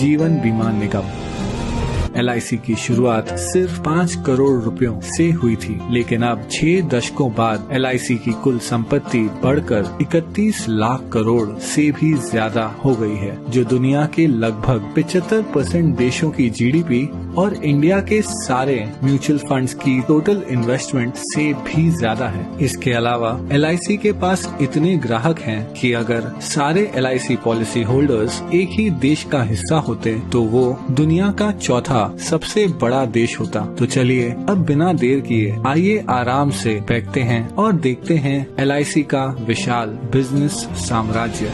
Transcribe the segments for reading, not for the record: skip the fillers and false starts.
जीवन बीमा निगम। LIC की शुरुआत सिर्फ 5 करोड़ रुपयों से हुई थी, लेकिन अब 6 दशकों बाद LIC की कुल संपत्ति बढ़कर 31 लाख करोड़ से भी ज्यादा हो गई है, जो दुनिया के लगभग 75% देशों की GDP और इंडिया के सारे म्यूचुअल फंड्स की टोटल इन्वेस्टमेंट से भी ज्यादा है। इसके अलावा LIC के पास इतने ग्राहक हैं कि अगर सारे LIC पॉलिसी होल्डर्स एक ही देश का हिस्सा होते तो वो दुनिया का चौथा सबसे बड़ा देश होता। तो चलिए अब बिना देर किए आइए आराम से बैठते हैं और देखते हैं LIC का विशाल बिजनेस साम्राज्य।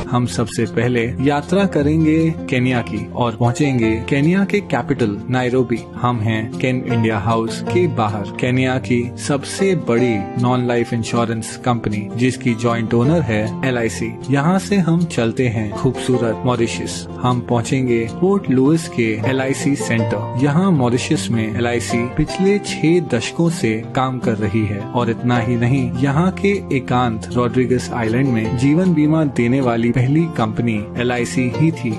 हम सबसे पहले यात्रा करेंगे केन्या की और पहुंचेंगे केन्या के कैपिटल नायरोबी। हम हैं केन इंडिया हाउस के बाहर, केन्या की सबसे बड़ी नॉन लाइफ इंश्योरेंस कंपनी जिसकी जॉइंट ओनर है LIC। यहाँ से हम चलते हैं खूबसूरत मॉरिशस। हम पहुंचेंगे पोर्ट लुइस के LIC सेंटर। यहाँ मॉरिशस में LIC पिछले 6 दशकों से काम कर रही है और इतना ही नहीं, यहाँ के एकांत रॉड्रिगस आइलैंड में जीवन बीमा देने वाली पहली कंपनी LIC ही थी।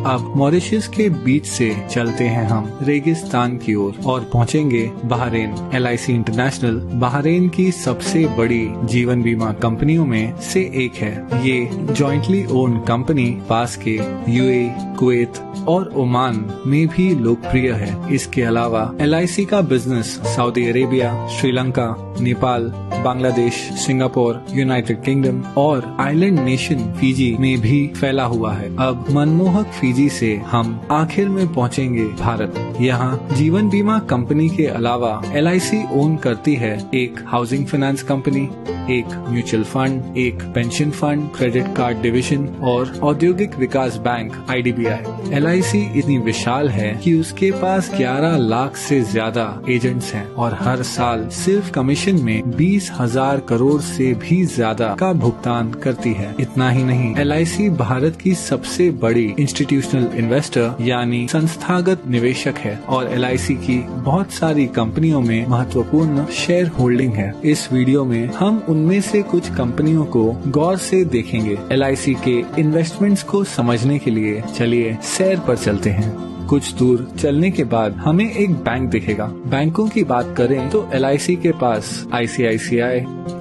अब मॉरिशस के बीच से चलते हैं हम रेगिस्तान की ओर और पहुंचेंगे बहरीन। LIC इंटरनेशनल बहरीन की सबसे बड़ी जीवन बीमा कंपनियों में से एक है। ये जॉइंटली ओन्ड कंपनी पास के UAE, कुवैत और ओमान में भी लोकप्रिय है। इसके अलावा LIC का business Saudi Arabia, Sri Lanka, Nepal, Bangladesh, Singapore, United kingdom और आइलैंड नेशन फिजी में भी फैला हुआ है। अब मनमोहक फिजी से हम आखिर में पहुंचेंगे भारत। यहाँ जीवन बीमा कंपनी के अलावा LIC ओन करती है एक हाउसिंग फाइनेंस कंपनी, एक म्यूचुअल फंड, एक pension fund, credit card division और औद्योगिक विकास बैंक IDBI। LIC इतनी विशाल है कि उसके पास 11 लाख से ज्यादा एजेंट्स हैं और हर साल सिर्फ कमीशन में 20,000 करोड़ से भी ज्यादा का भुगतान करती है। इतना ही नहीं, LIC भारत की सबसे बड़ी इंस्टीट्यूशनल इन्वेस्टर यानी संस्थागत निवेशक है और LIC की बहुत सारी कंपनियों में महत्वपूर्ण शेयर होल्डिंग है। इस वीडियो में हम उनमें से कुछ कंपनियों को गौर से देखेंगे। LIC के इन्वेस्टमेंट्स को समझने के लिए चलिए सैर पर चलते हैं। कुछ दूर चलने के बाद हमें एक बैंक दिखेगा। बैंकों की बात करें तो LIC के पास ICICI,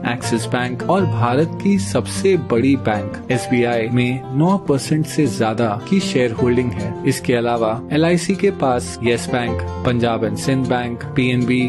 एक्सिस बैंक और भारत की सबसे बड़ी बैंक SBI में 9% से ज्यादा की शेयर होल्डिंग है। इसके अलावा LIC के पास Yes bank, Punjab and Sind bank, PNB,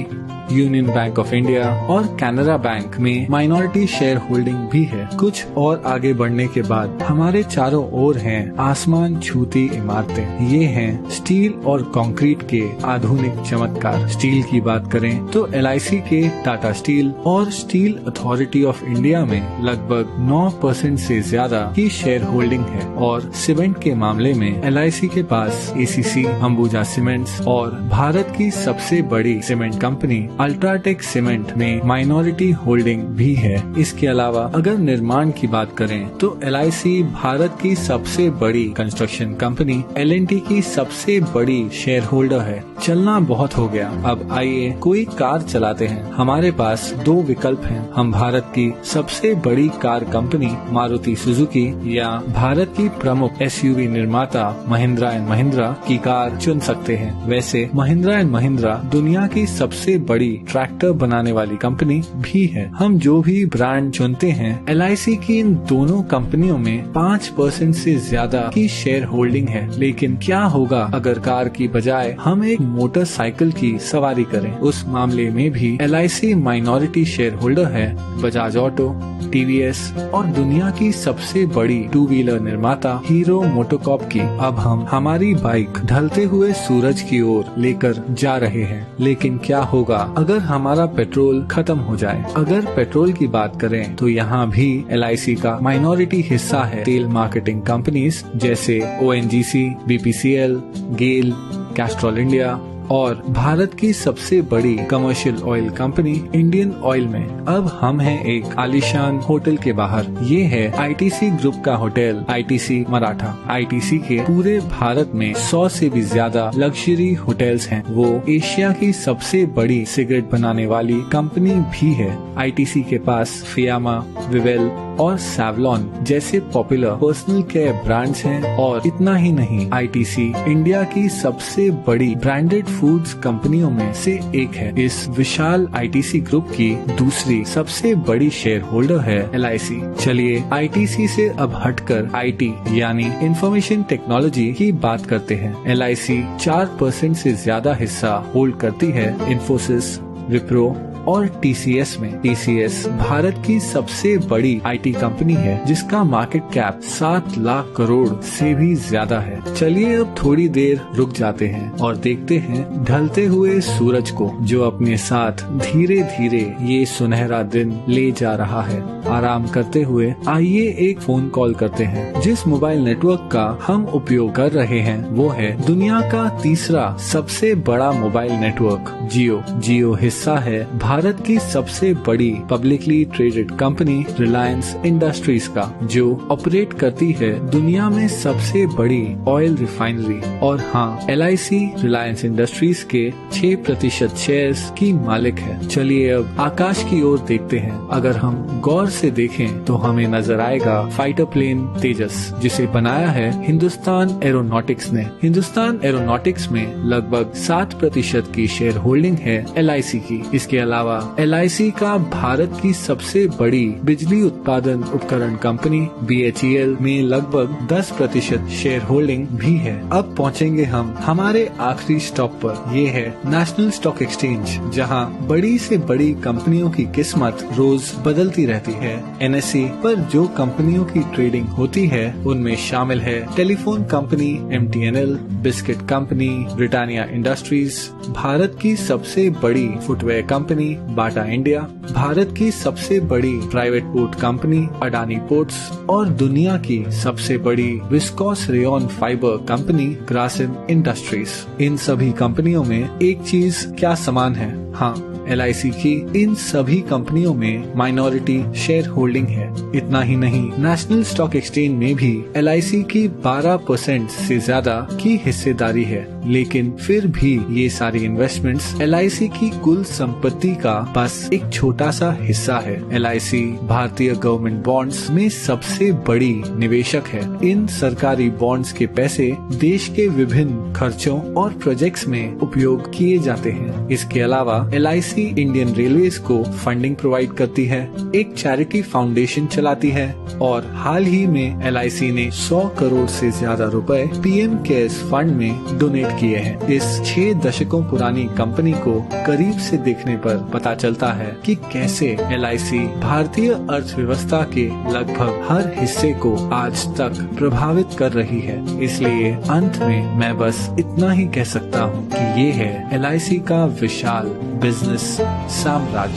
Union Bank of India और कैनरा बैंक में माइनॉरिटी शेयर होल्डिंग भी है। कुछ और आगे बढ़ने के बाद हमारे चारों ओर हैं आसमान छूती इमारतें। ये हैं स्टील और कंक्रीट के आधुनिक चमत्कार। स्टील की बात करें तो LIC के टाटा स्टील और स्टील अथॉरिटी ऑफ इंडिया में लगभग 9% से ज्यादा की शेयर होल्डिंग है और सीमेंट के मामले में LIC के पास ACC, अंबुजा सीमेंट्स और भारत की सबसे बड़ी सीमेंट कंपनी अल्ट्राटेक सीमेंट में माइनॉरिटी होल्डिंग भी है। इसके अलावा अगर निर्माण की बात करें तो LIC भारत की सबसे बड़ी कंस्ट्रक्शन कंपनी L&T की सबसे बड़ी शेयर होल्डर है। चलना बहुत हो गया, अब आइए कोई कार चलाते हैं। हमारे पास 2 विकल्प हैं। हम भारत की सबसे बड़ी कार कंपनी मारुति सुजुकी या भारत की प्रमुख SUV निर्माता महिंद्रा एंड महिंद्रा की कार चुन सकते हैं। वैसे महिंद्रा एंड महिंद्रा दुनिया की सबसे बड़ी ट्रैक्टर बनाने वाली कंपनी भी है। हम जो भी ब्रांड चुनते हैं, LIC की इन दोनों कंपनियों में 5% से ज्यादा की शेयर होल्डिंग है। लेकिन क्या होगा अगर कार की बजाय हम एक मोटरसाइकिल की सवारी करें? उस मामले में भी LIC माइनॉरिटी शेयर होल्डर है बजाज ऑटो, TVS और दुनिया की सबसे बड़ी 2 व्हीलर निर्माता हीरो मोटोकॉर्प की। अब हम हमारी बाइक ढलते हुए सूरज की ओर लेकर जा रहे हैं, लेकिन क्या होगा अगर हमारा पेट्रोल खत्म हो जाए? अगर पेट्रोल की बात करें तो यहाँ भी LIC का माइनॉरिटी हिस्सा है तेल मार्केटिंग कंपनीज जैसे ONGC, BPCL, गेल, कैस्ट्रॉल इंडिया और भारत की सबसे बड़ी commercial oil company Indian oil में। अब हम हैं एक आलीशान होटल के बाहर। ये है ITC ग्रुप का होटल ITC मराठा। ITC के पूरे भारत में 100 से भी ज्यादा लग्जरी होटल्स हैं। वो एशिया की सबसे बड़ी सिगरेट बनाने वाली कंपनी भी है। ITC के पास फियामा, विवेल और सैवलॉन जैसे पॉपुलर पर्सनल केयर ब्रांड्स हैं। और इतना ही नहीं, ITC इंडिया की सबसे बड़ी ब्रांडेड फूड्स कंपनियों में से एक है। इस विशाल ITC ग्रुप की दूसरी सबसे बड़ी शेयर होल्डर है LIC। चलिए ITC से अब हटकर IT यानी इंफॉर्मेशन टेक्नोलॉजी की बात करते हैं। LIC 4% से ज्यादा हिस्सा होल्ड करती है इन्फोसिस, विप्रो और TCS में। TCS भारत की सबसे बड़ी IT कंपनी है जिसका मार्केट कैप 7 लाख करोड़ से भी ज्यादा है। चलिए अब थोड़ी देर रुक जाते हैं और देखते हैं ढलते हुए सूरज को, जो अपने साथ धीरे धीरे ये सुनहरा दिन ले जा रहा है। आराम करते हुए आइए एक फोन कॉल करते हैं। जिस मोबाइल नेटवर्क का हम उपयोग कर रहे हैं वो है दुनिया का तीसरा सबसे बड़ा मोबाइल नेटवर्क जियो। जियो हिस्सा है भारत की सबसे बड़ी publicly traded company Reliance industries का, जो ऑपरेट करती है दुनिया में सबसे बड़ी ऑयल रिफाइनरी। और हाँ, LIC रिलायंस इंडस्ट्रीज के 6% शेयर्स की मालिक है। चलिए अब आकाश की ओर देखते हैं। अगर हम गौर से देखें तो हमें नजर आएगा फाइटर प्लेन तेजस, जिसे बनाया है हिंदुस्तान एरोनॉटिक्स ने। हिंदुस्तान एरोनॉटिक्स में लगभग 7% की शेयर होल्डिंग है LIC की। इसके अलावा LIC का भारत की सबसे बड़ी बिजली उत्पादन उपकरण कंपनी BHEL में लगभग 10% शेयर होल्डिंग भी है। अब पहुंचेंगे हम हमारे आखिरी स्टॉप पर। ये है नेशनल स्टॉक एक्सचेंज, जहां बड़ी से बड़ी कंपनियों की किस्मत रोज बदलती रहती है। NSE पर जो कंपनियों की ट्रेडिंग होती है उनमें शामिल है telephone company MTNL, biscuit company Britannia industries, Bharat की सबसे बड़ी footwear company Bata India, Bharat की सबसे बड़ी private port company Adani ports और दुनिया की सबसे बड़ी viscose rayon fibre company Grasim industries. इन सभी कंपनियों में एक चीज क्या समान है? हाँ, LIC की इन सभी कंपनियों में माइनॉरिटी शेयर होल्डिंग है। इतना ही नहीं, नेशनल स्टॉक एक्सचेंज में भी LIC की 12% से ज्यादा की हिस्सेदारी है। लेकिन फिर भी ये सारी इन्वेस्टमेंट्स LIC की कुल संपत्ति का बस एक छोटा सा हिस्सा है। LIC भारतीय गवर्नमेंट बॉन्ड्स में सबसे बड़ी निवेशक है। इन सरकारी बॉन्ड्स के पैसे देश के विभिन्न खर्चों और प्रोजेक्ट्स में उपयोग किए जाते हैं। इसके अलावा LIC इंडियन रेलवेज को फंडिंग प्रोवाइड करती है, एक चैरिटी फाउंडेशन चलाती है और हाल ही में LIC ने 100 करोड़ से ज्यादा रुपए PM केयर्स फंड में डोनेट किए हैं। इस 6 दशकों पुरानी कंपनी को करीब से देखने पर पता चलता है कि कैसे LIC भारतीय अर्थव्यवस्था के लगभग हर हिस्से को आज तक प्रभावित कर रही है। इसलिए अंत में मैं बस इतना ही कह सकता हूँ कि ये है LIC का विशाल बिजनेस साम्राज्य।